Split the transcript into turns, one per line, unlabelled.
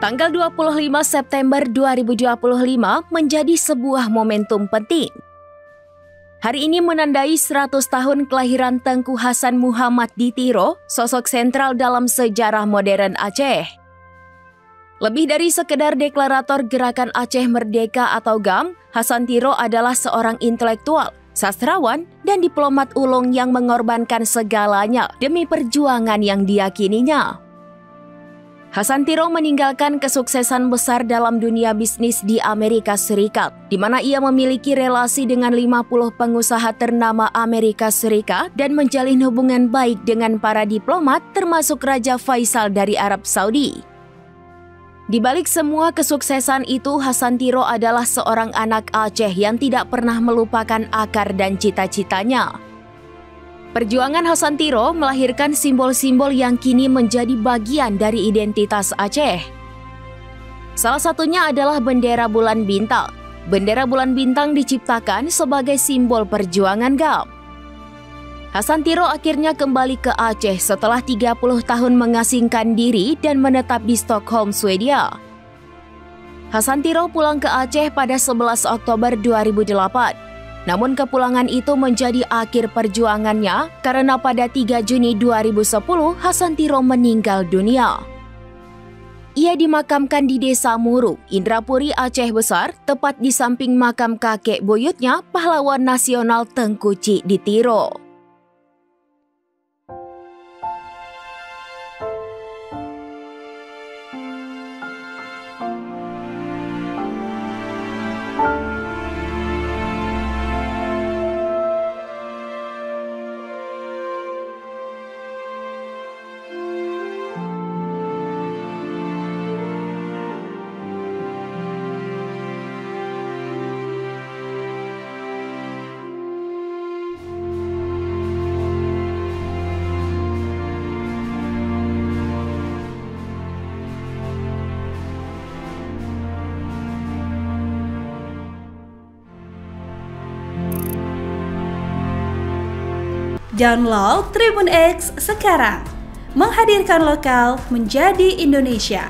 Tanggal 25 September 2025 menjadi sebuah momentum penting. Hari ini menandai 100 tahun kelahiran Tengku Hasan Muhammad di Tiro, sosok sentral dalam sejarah modern Aceh. Lebih dari sekedar deklarator Gerakan Aceh Merdeka atau GAM, Hasan Tiro adalah seorang intelektual, sastrawan, dan diplomat ulung yang mengorbankan segalanya demi perjuangan yang diyakininya. Hasan Tiro meninggalkan kesuksesan besar dalam dunia bisnis di Amerika Serikat, di mana ia memiliki relasi dengan 50 pengusaha ternama Amerika Serikat dan menjalin hubungan baik dengan para diplomat termasuk Raja Faisal dari Arab Saudi. Di balik semua kesuksesan itu, Hasan Tiro adalah seorang anak Aceh yang tidak pernah melupakan akar dan cita-citanya. Perjuangan Hasan Tiro melahirkan simbol-simbol yang kini menjadi bagian dari identitas Aceh. Salah satunya adalah bendera bulan bintang. Bendera bulan bintang diciptakan sebagai simbol perjuangan GAM. Hasan Tiro akhirnya kembali ke Aceh setelah 30 tahun mengasingkan diri dan menetap di Stockholm, Swedia. Hasan Tiro pulang ke Aceh pada 11 Oktober 2008. Namun kepulangan itu menjadi akhir perjuangannya karena pada 3 Juni 2010 Hasan Tiro meninggal dunia. Ia dimakamkan di Desa Muru, Indrapuri, Aceh Besar, tepat di samping makam kakek buyutnya, pahlawan nasional Tengku Cik di Tiro.
Download Tribun X sekarang, menghadirkan lokal menjadi Indonesia.